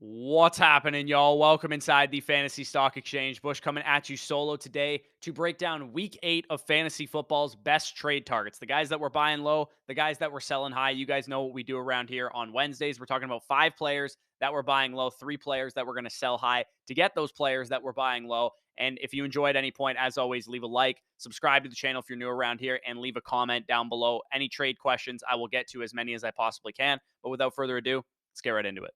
What's happening, y'all? Welcome inside the Fantasy Stock Exchange. Bush coming at you solo today to break down week 8 of fantasy football's best trade targets. The guys that were buying low, the guys that were selling high. You guys know what we do around here on Wednesdays. We're talking about 5 players that were buying low, 3 players that were going to sell high to get those players that were buying low. And if you enjoy at any point, as always, leave a like, subscribe to the channel if you're new around here, and leave a comment down below. Any trade questions, I will get to as many as I possibly can. But without further ado, let's get right into it.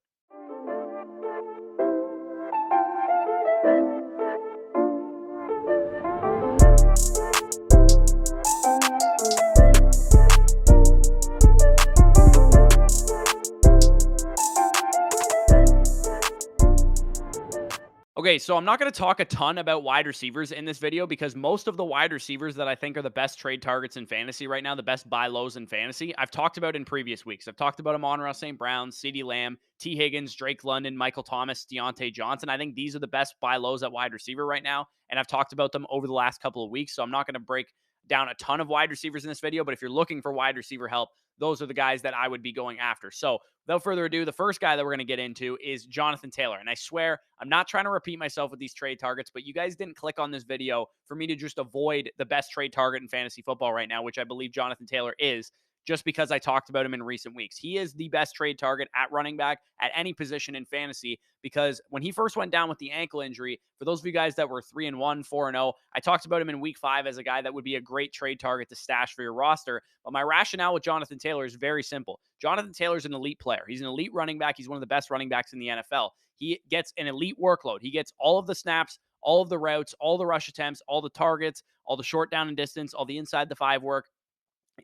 Okay, so I'm not going to talk a ton about wide receivers in this video because most of the wide receivers that I think are the best trade targets in fantasy right now, the best buy lows in fantasy, I've talked about in previous weeks. I've talked about Amon-Ra St. Brown, CeeDee Lamb, T. Higgins, Drake London, Michael Thomas, Deontay Johnson. I think these are the best buy lows at wide receiver right now, and I've talked about them over the last couple of weeks, so I'm not going to break down a ton of wide receivers in this video, but if you're looking for wide receiver help, those are the guys that I would be going after. So without further ado, the first guy that we're going to get into is Jonathan Taylor. And I swear, I'm not trying to repeat myself with these trade targets, but you guys didn't click on this video for me to just avoid the best trade target in fantasy football right now, which I believe Jonathan Taylor is, just because I talked about him in recent weeks. He is the best trade target at running back at any position in fantasy because when he first went down with the ankle injury, for those of you guys that were 3-1, 4-0, I talked about him in week 5 as a guy that would be a great trade target to stash for your roster. But my rationale with Jonathan Taylor is very simple. Jonathan Taylor's an elite player. He's an elite running back. He's one of the best running backs in the NFL. He gets an elite workload. He gets all of the snaps, all of the routes, all the rush attempts, all the targets, all the short down and distance, all the inside the 5 work.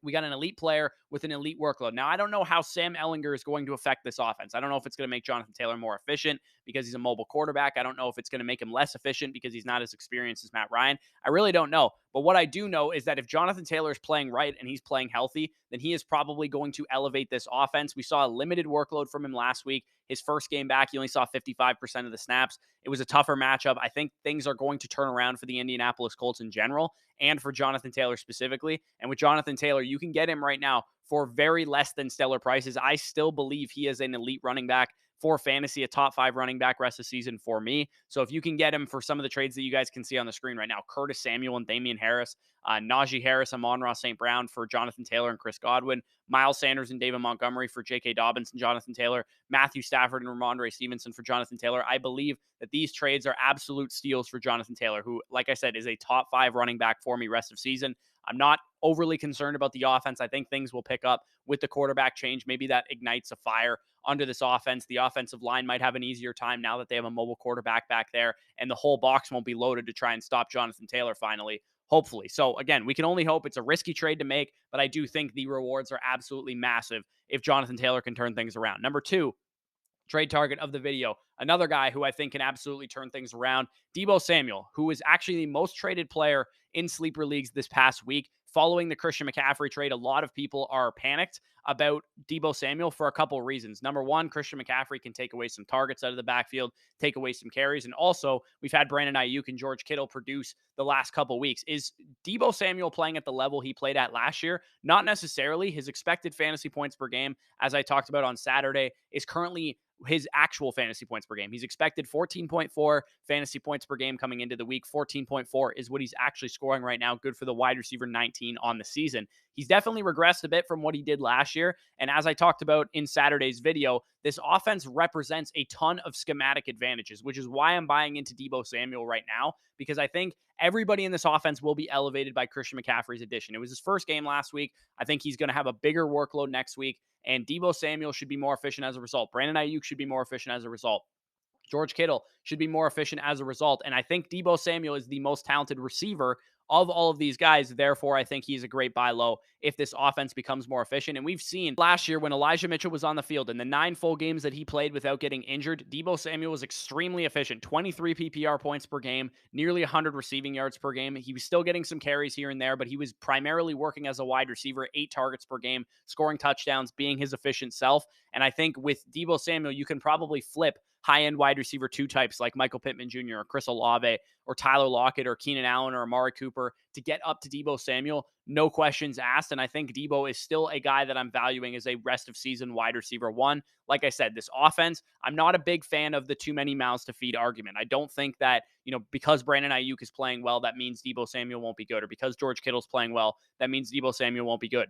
We got an elite player with an elite workload. Now, I don't know how Sam Ehlinger is going to affect this offense. I don't know if it's going to make Jonathan Taylor more efficient because he's a mobile quarterback. I don't know if it's going to make him less efficient because he's not as experienced as Matt Ryan. I really don't know. But what I do know is that if Jonathan Taylor is playing right and he's playing healthy, then he is probably going to elevate this offense. We saw a limited workload from him last week. His first game back, he only saw 55% of the snaps. It was a tougher matchup. I think things are going to turn around for the Indianapolis Colts in general and for Jonathan Taylor specifically. And with Jonathan Taylor, you can get him right now for very less than stellar prices. I still believe he is an elite running back for fantasy, a top 5 running back rest of the season for me. So if you can get him for some of the trades that you guys can see on the screen right now, Curtis Samuel and Damian Harris, Najee Harris, Amon-Ra St. Brown for Jonathan Taylor and Chris Godwin, Miles Sanders and David Montgomery for J.K. Dobbins and Jonathan Taylor, Matthew Stafford and Ramondre Stevenson for Jonathan Taylor. I believe that these trades are absolute steals for Jonathan Taylor, who, like I said, is a top 5 running back for me rest of season. I'm not overly concerned about the offense. I think things will pick up with the quarterback change. Maybe that ignites a fire under this offense. The offensive line might have an easier time now that they have a mobile quarterback back there, and the whole box won't be loaded to try and stop Jonathan Taylor finally, hopefully. So again, we can only hope. It's a risky trade to make, but I do think the rewards are absolutely massive if Jonathan Taylor can turn things around. Number 2, trade target of the video, another guy who I think can absolutely turn things around, Deebo Samuel, who is actually the most traded player in sleeper leagues this past week. Following the Christian McCaffrey trade, a lot of people are panicked about Deebo Samuel for a couple of reasons. Number 1, Christian McCaffrey can take away some targets out of the backfield, take away some carries. And also, we've had Brandon Ayuk and George Kittle produce the last couple of weeks. Is Deebo Samuel playing at the level he played at last year? Not necessarily. His expected fantasy points per game, as I talked about on Saturday, is currently his actual fantasy points per game. He's expected 14.4 fantasy points per game coming into the week. 14.4 is what he's actually scoring right now. Good for the wide receiver 19 on the season. He's definitely regressed a bit from what he did last year. And as I talked about in Saturday's video, this offense represents a ton of schematic advantages, which is why I'm buying into Deebo Samuel right now, because I think everybody in this offense will be elevated by Christian McCaffrey's addition. It was his first game last week. I think he's going to have a bigger workload next week, and Deebo Samuel should be more efficient as a result. Brandon Ayuk should be more efficient as a result. George Kittle should be more efficient as a result. And I think Deebo Samuel is the most talented receiver of all of these guys. Therefore, I think he's a great buy low if this offense becomes more efficient. And we've seen last year when Elijah Mitchell was on the field in the 9 full games that he played without getting injured, Deebo Samuel was extremely efficient. 23 PPR points per game, nearly 100 receiving yards per game. He was still getting some carries here and there, but he was primarily working as a wide receiver, 8 targets per game, scoring touchdowns, being his efficient self. And I think with Deebo Samuel, you can probably flip high-end wide receiver 2 types like Michael Pittman Jr. or Chris Olave or Tyler Lockett or Keenan Allen or Amari Cooper to get up to Deebo Samuel, no questions asked. And I think Deebo is still a guy that I'm valuing as a rest of season wide receiver 1. Like I said, this offense, I'm not a big fan of the too many mouths to feed argument. I don't think that, because Brandon Ayuk is playing well, that means Deebo Samuel won't be good, or because George Kittle's playing well, that means Deebo Samuel won't be good,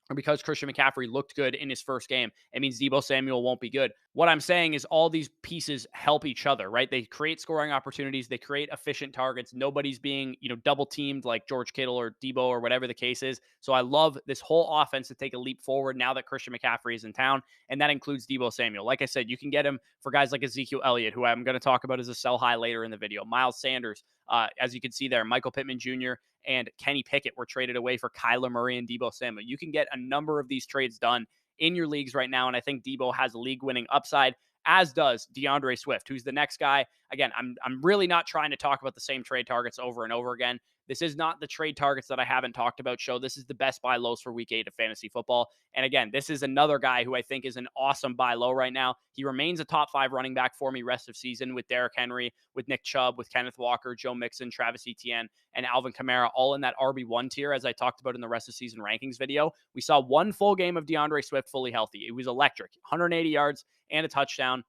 or because Christian McCaffrey looked good in his first game, it means Deebo Samuel won't be good. What I'm saying is all these pieces help each other, right? They create scoring opportunities. They create efficient targets. Nobody's being, double teamed like George Kittle or Deebo or whatever the case is. So I love this whole offense to take a leap forward now that Christian McCaffrey is in town. And that includes Deebo Samuel. Like I said, you can get him for guys like Ezekiel Elliott, who I'm going to talk about as a sell high later in the video. Miles Sanders, as you can see there, Michael Pittman Jr. and Kenny Pickett were traded away for Kyler Murray and Deebo Samuel. You can get a number of these trades done in your leagues right now, and I think Deebo has a league-winning upside, as does DeAndre Swift, who's the next guy. Again, I'm really not trying to talk about the same trade targets over and over again. This is not the trade targets that I haven't talked about show. This is the best buy lows for week 8 of fantasy football. And again, this is another guy who I think is an awesome buy low right now. He remains a top 5 running back for me rest of season with Derrick Henry, with Nick Chubb, with Kenneth Walker, Joe Mixon, Travis Etienne, and Alvin Kamara, all in that RB1 tier, as I talked about in the rest of season rankings video. We saw one full game of DeAndre Swift fully healthy. It was electric. 180 yards and a touchdown.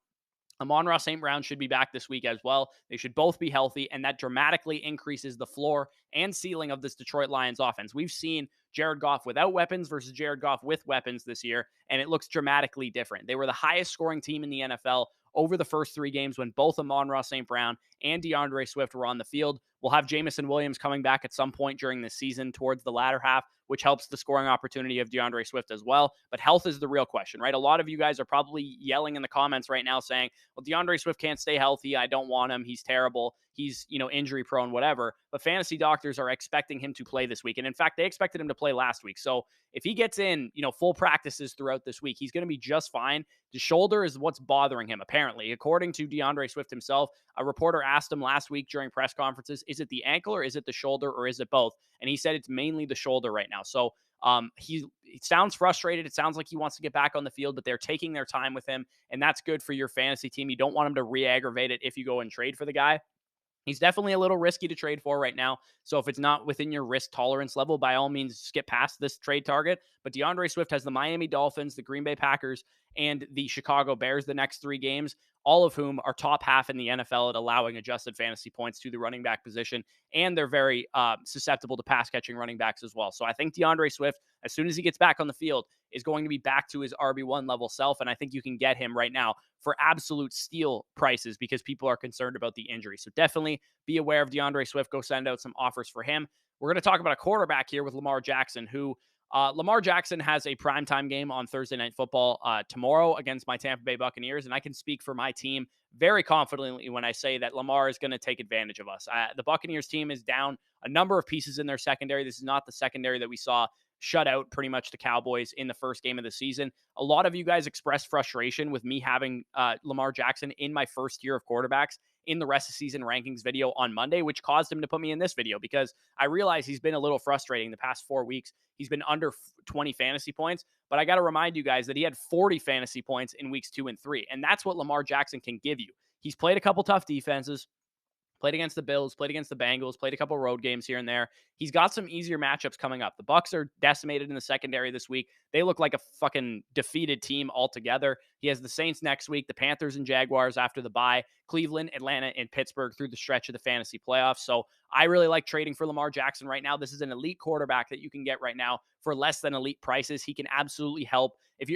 Amon-Ra St. Brown should be back this week as well. They should both be healthy, and that dramatically increases the floor and ceiling of this Detroit Lions offense. We've seen Jared Goff without weapons versus Jared Goff with weapons this year, and it looks dramatically different. They were the highest scoring team in the NFL over the first 3 games when both Amon-Ra St. Brown and DeAndre Swift were on the field. We'll have Jameson Williams coming back at some point during the season towards the latter half, which helps the scoring opportunity of DeAndre Swift as well. But health is the real question, right? A lot of you guys are probably yelling in the comments right now saying, well, DeAndre Swift can't stay healthy. I don't want him. He's terrible. He's, injury prone, whatever. But fantasy doctors are expecting him to play this week. And in fact, they expected him to play last week. So if he gets in, full practices throughout this week, he's going to be just fine. The shoulder is what's bothering him, apparently. According to DeAndre Swift himself, a reporter asked him last week during press conferences, is it the ankle or is it the shoulder or is it both? And he said it's mainly the shoulder right now. So he sounds frustrated. It sounds like he wants to get back on the field, but they're taking their time with him, and that's good for your fantasy team. You don't want him to re-aggravate it if you go and trade for the guy. He's definitely a little risky to trade for right now. So if it's not within your risk tolerance level, by all means, skip past this trade target. But DeAndre Swift has the Miami Dolphins, the Green Bay Packers, and the Chicago Bears the next 3 games, all of whom are top half in the NFL at allowing adjusted fantasy points to the running back position. And they're very susceptible to pass catching running backs as well. So I think DeAndre Swift, as soon as he gets back on the field, is going to be back to his RB1 level self. And I think you can get him right now for absolute steal prices because people are concerned about the injury. So definitely be aware of DeAndre Swift. Go send out some offers for him. We're going to talk about a quarterback here with Lamar Jackson, who Lamar Jackson has a primetime game on Thursday Night Football tomorrow against my Tampa Bay Buccaneers. And I can speak for my team very confidently when I say that Lamar is going to take advantage of us. The Buccaneers team is down a number of pieces in their secondary. This is not the secondary that we saw shut out pretty much the Cowboys in the first game of the season. A lot of you guys expressed frustration with me having Lamar Jackson in my first year of quarterbacks in the rest of season rankings video on Monday, which caused him to put me in this video because I realize he's been a little frustrating the past 4 weeks. He's been under 20 fantasy points, but I got to remind you guys that he had 40 fantasy points in weeks 2 and 3. And that's what Lamar Jackson can give you. He's played a couple tough defenses. Played against the Bills, played against the Bengals, played a couple road games here and there. He's got some easier matchups coming up. The Bucs are decimated in the secondary this week. They look like a fucking defeated team altogether. He has the Saints next week, the Panthers and Jaguars after the bye, Cleveland, Atlanta, and Pittsburgh through the stretch of the fantasy playoffs. So I really like trading for Lamar Jackson right now. This is an elite quarterback that you can get right now for less than elite prices. He can absolutely help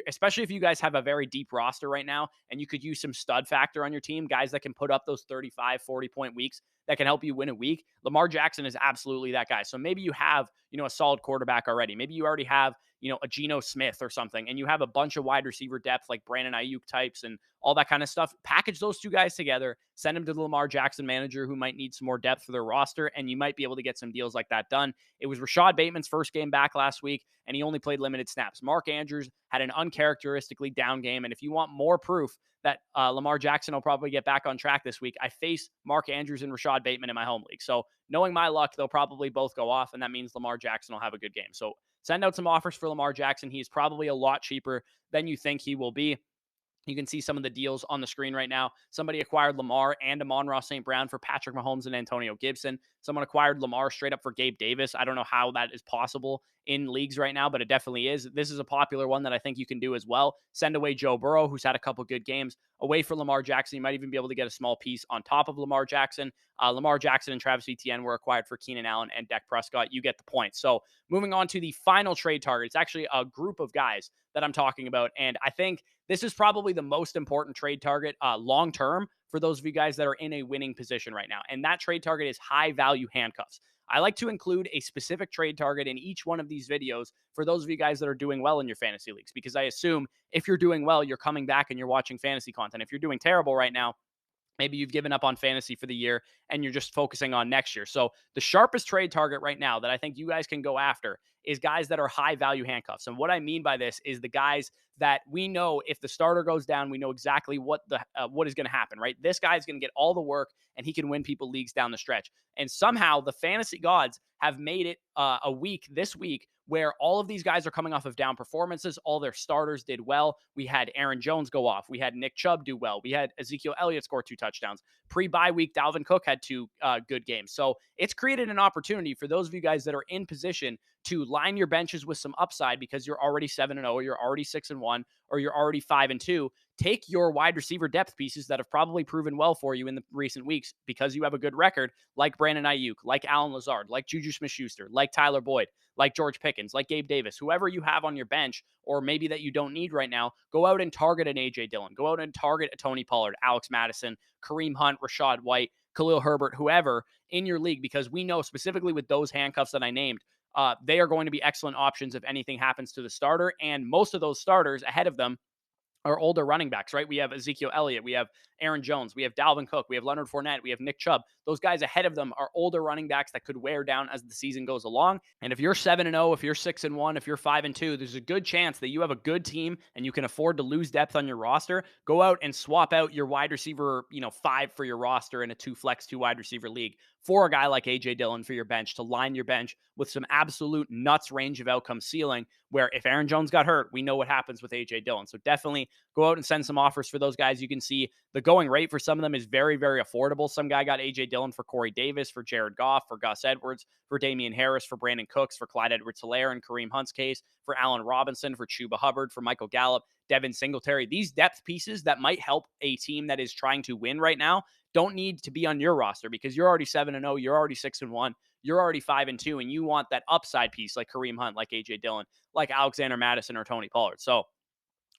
especially if you guys have a very deep roster right now and you could use some stud factor on your team, guys that can put up those 35, 40-point weeks that can help you win a week. Lamar Jackson is absolutely that guy. So maybe you have, a solid quarterback already. Maybe you already have, a Geno Smith or something, and you have a bunch of wide receiver depth like Brandon Ayuk types and all that kind of stuff. Package those 2 guys together, send them to the Lamar Jackson manager who might need some more depth for their roster, and you might be able to get some deals like that done. It was Rashad Bateman's first game back last week, and he only played limited snaps. Mark Andrews had an uncharacteristically down game, and if you want more proof that Lamar Jackson will probably get back on track this week, I face Mark Andrews and Rashad Bateman in my home league. So knowing my luck, they'll probably both go off, and that means Lamar Jackson will have a good game. So send out some offers for Lamar Jackson. He's probably a lot cheaper than you think he will be. You can see some of the deals on the screen right now. Somebody acquired Lamar and Amon-Ra St. Brown for Patrick Mahomes and Antonio Gibson. Someone acquired Lamar straight up for Gabe Davis. I don't know how that is possible in leagues right now, but it definitely is. This is a popular one that I think you can do as well. Send away Joe Burrow, who's had a couple good games, away for Lamar Jackson. You might even be able to get a small piece on top of Lamar Jackson. Lamar Jackson and Travis Etienne were acquired for Keenan Allen and Dak Prescott. You get the point. So moving on to the final trade target, it's actually a group of guys that I'm talking about. And I think this is probably the most important trade target long term for those of you guys that are in a winning position right now. And that trade target is high value handcuffs. I like to include a specific trade target in each one of these videos for those of you guys that are doing well in your fantasy leagues, because I assume if you're doing well, you're coming back and you're watching fantasy content. If you're doing terrible right now, maybe you've given up on fantasy for the year and you're just focusing on next year. So the sharpest trade target right now that I think you guys can go after is guys that are high value handcuffs. And what I mean by this is the guys that we know if the starter goes down, we know exactly what is going to happen, right? This guy's going to get all the work and he can win people leagues down the stretch. And somehow the fantasy gods have made it this week where all of these guys are coming off of down performances. All their starters did well. We had Aaron Jones go off. We had Nick Chubb do well. We had Ezekiel Elliott score 2 touchdowns. Pre-bye week, Dalvin Cook had 2 good games. So it's created an opportunity for those of you guys that are in position to line your benches with some upside because you're already 7-0, or you're already 6-1, or you're already 5-2. Take your wide receiver depth pieces that have probably proven well for you in the recent weeks because you have a good record, like Brandon Ayuk, like Allen Lazard, like Juju Smith-Schuster, like Tyler Boyd, like George Pickens, like Gabe Davis, whoever you have on your bench, or maybe that you don't need right now, go out and target an A.J. Dillon. Go out and target a Tony Pollard, Alex Mattison, Kareem Hunt, Rashad White, Khalil Herbert, whoever in your league, because we know specifically with those handcuffs that I named, they are going to be excellent options if anything happens to the starter. And most of those starters ahead of them are older running backs, right? We have Ezekiel Elliott, we have Aaron Jones, we have Dalvin Cook, we have Leonard Fournette, we have Nick Chubb. Those guys ahead of them are older running backs that could wear down as the season goes along. And if you're 7-0, if you're 6-1, if you're 5-2, there's a good chance that you have a good team and you can afford to lose depth on your roster. Go out and swap out your wide receiver, 5 for your roster in a 2 flex, 2 wide receiver league for a guy like AJ Dillon for your bench to line your bench with some absolute nuts range of outcome ceiling, where if Aaron Jones got hurt, we know what happens with AJ Dillon. So definitely go out and send some offers for those guys. You can see the going rate for some of them is very, very affordable. Some guy got AJ Dillon for Corey Davis, for Jared Goff, for Gus Edwards, for Damian Harris, for Brandon Cooks, for Clyde Edwards-Helaire in Kareem Hunt's case, for Allen Robinson, for Chuba Hubbard, for Michael Gallup, Devin Singletary. These depth pieces that might help a team that is trying to win right now don't need to be on your roster because you're already 7-0, you're already 6-1, you're already 5-2, and you want that upside piece like Kareem Hunt, like AJ Dillon, like Alexander Mattison or Tony Pollard. So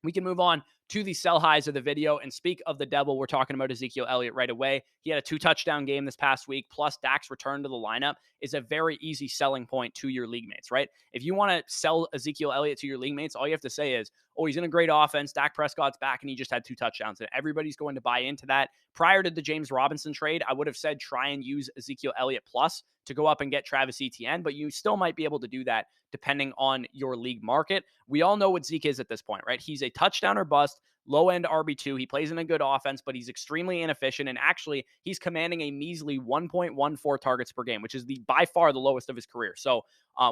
we can move on to the sell highs of the video. And speak of the devil, we're talking about Ezekiel Elliott right away. He had a 2-touchdown game this past week, plus Dak's return to the lineup is a very easy selling point to your league mates, right? If you want to sell Ezekiel Elliott to your league mates, all you have to say is, oh, he's in a great offense. Dak Prescott's back and he just had 2 touchdowns. And everybody's going to buy into that. Prior to the James Robinson trade, I would have said try and use Ezekiel Elliott plus to go up and get Travis Etienne, but you still might be able to do that depending on your league market. We all know what Zeke is at this point, right? He's a touchdown or bust, low-end RB2. He plays in a good offense, but he's extremely inefficient. And actually, he's commanding a measly 1.14 targets per game, which is by far the lowest of his career. So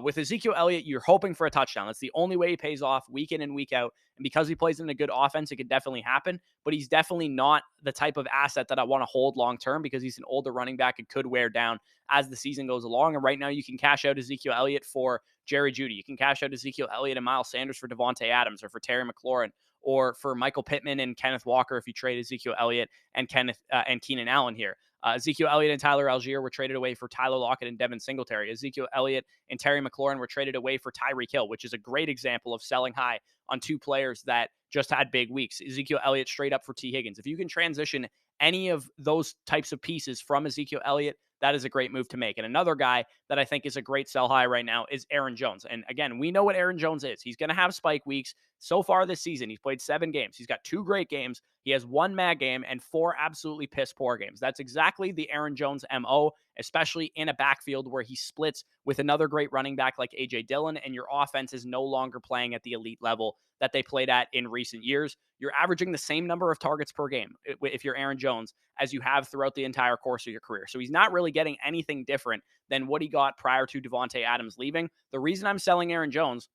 with Ezekiel Elliott, you're hoping for a touchdown. That's the only way he pays off week in and week out. And because he plays in a good offense, it could definitely happen. But he's definitely not the type of asset that I want to hold long-term because he's an older running back and could wear down as the season goes along. And right now, you can cash out Ezekiel Elliott for Jerry Jeudy. You can cash out Ezekiel Elliott and Miles Sanders for Devontae Adams or for Terry McLaurin or for Michael Pittman and Kenneth Walker if you trade Ezekiel Elliott and Keenan Allen here. Ezekiel Elliott and Tyler Algier were traded away for Tyler Lockett and Devin Singletary. Ezekiel Elliott and Terry McLaurin were traded away for Tyreek Hill, which is a great example of selling high on 2 players that just had big weeks. Ezekiel Elliott straight up for T. Higgins. If you can transition any of those types of pieces from Ezekiel Elliott, that is a great move to make. And another guy that I think is a great sell high right now is Aaron Jones. And again, we know what Aaron Jones is. He's going to have spike weeks. So far this season, he's played 7 games. He's got 2 great games. He has 1 mad game and 4 absolutely piss poor games. That's exactly the Aaron Jones MO, especially in a backfield where he splits with another great running back like AJ Dillon, and your offense is no longer playing at the elite level that they played at in recent years. You're averaging the same number of targets per game if you're Aaron Jones as you have throughout the entire course of your career. So he's not really getting anything different than what he got prior to Devontae Adams leaving. The reason I'm selling Aaron Jones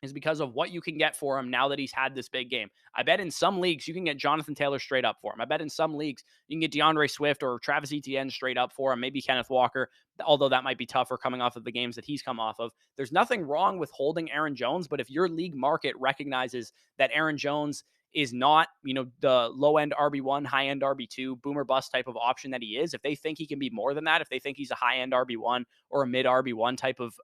is because of what you can get for him now that he's had this big game. I bet in some leagues you can get Jonathan Taylor straight up for him. I bet in some leagues you can get DeAndre Swift or Travis Etienne straight up for him, maybe Kenneth Walker, although that might be tougher coming off of the games that he's come off of. There's nothing wrong with holding Aaron Jones, but if your league market recognizes that Aaron Jones is not, the low end RB1, high end RB2, boomer bust type of option that he is, if they think he can be more than that, if they think he's a high end RB1 or a mid RB1 type of,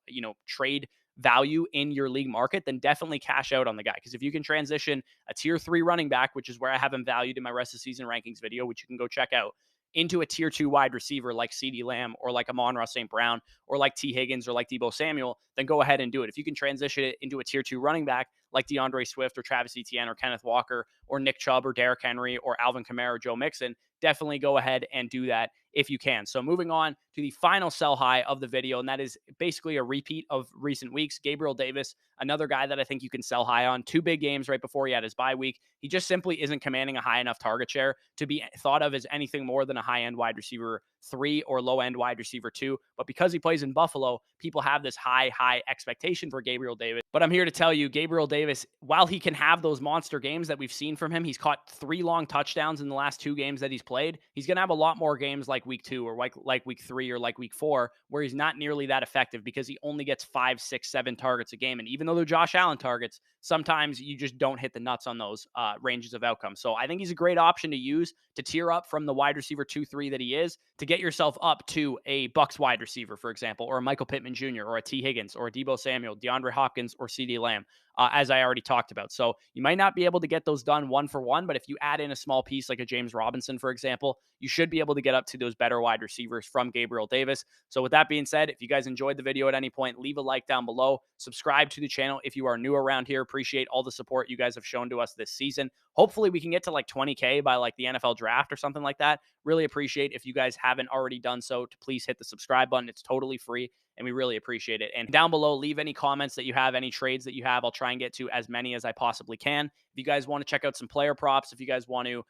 trade value in your league market, then definitely cash out on the guy. Because if you can transition a tier 3 running back, which is where I have him valued in my rest of season rankings video, which you can go check out, into a tier 2 wide receiver like CeeDee Lamb or like Amon-Ra St. Brown or like T. Higgins or like Deebo Samuel, then go ahead and do it. If you can transition it into a tier 2 running back like DeAndre Swift or Travis Etienne or Kenneth Walker or Nick Chubb or Derrick Henry or Alvin Kamara or Joe Mixon, definitely go ahead and do that if you can. So moving on to the final sell high of the video, and that is basically a repeat of recent weeks. Gabriel Davis, another guy that I think you can sell high on. 2 big games right before he had his bye week. He just simply isn't commanding a high enough target share to be thought of as anything more than a high-end wide receiver 3 or low-end wide receiver 2. But because he plays in Buffalo, people have this high expectation for Gabriel Davis. But I'm here to tell you, Gabriel Davis, while he can have those monster games that we've seen from him, he's caught 3 long touchdowns in the last 2 games that he's played. He's going to have a lot more games like week 2 or like week 3 or like week 4 where he's not nearly that effective because he only gets 5, 6, 7 targets a game. And even though they're Josh Allen targets, sometimes you just don't hit the nuts on those ranges of outcomes. So I think he's a great option to use to tier up from the wide receiver 2-3 that he is to get yourself up to a Bucs wide receiver, for example, or a Michael Pittman Jr. or a T. Higgins or a Deebo Samuel, DeAndre Hopkins, or CeeDee Lamb, as I already talked about. So you might not be able to get those done one for one, but if you add in a small piece like a James Robinson, for example, you should be able to get up to those better wide receivers from Gabriel Davis. So with that being said, if you guys enjoyed the video at any point, leave a like down below. Subscribe to the channel if you are new around here. Appreciate all the support you guys have shown to us this season. Hopefully we can get to like 20K by like the NFL draft or something like that. Really appreciate if you guys haven't already done so to please hit the subscribe button. It's totally free and we really appreciate it. And down below, leave any comments that you have, any trades that you have. I'll try and get to as many as I possibly can. If you guys want to check out some player props, if you guys want to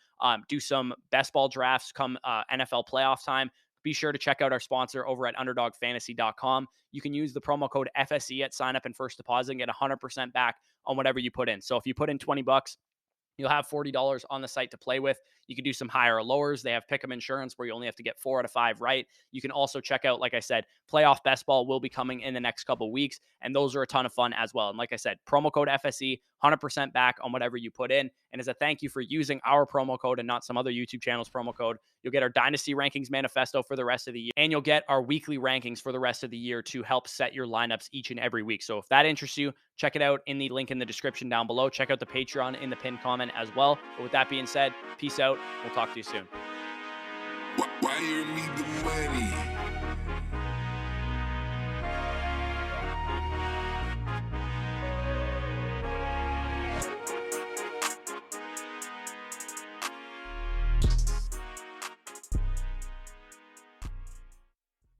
do some best ball drafts come NFL playoff time, be sure to check out our sponsor over at underdogfantasy.com. You can use the promo code FSE at sign up and first deposit and get 100% back on whatever you put in. So if you put in 20 bucks, you'll have $40 on the site to play with. You can do some higher or lowers. They have pick'em insurance where you only have to get 4 out of 5 right. You can also check out, like I said, playoff best ball will be coming in the next couple weeks, and those are a ton of fun as well. And like I said, promo code FSE, 100% back on whatever you put in. And as a thank you for using our promo code and not some other YouTube channel's promo code, you'll get our Dynasty Rankings Manifesto for the rest of the year, and you'll get our weekly rankings for the rest of the year to help set your lineups each and every week. So if that interests you, check it out in the link in the description down below. Check out the Patreon in the pinned comment as well. But with that being said, peace out. We'll talk to you soon. Why you need the money?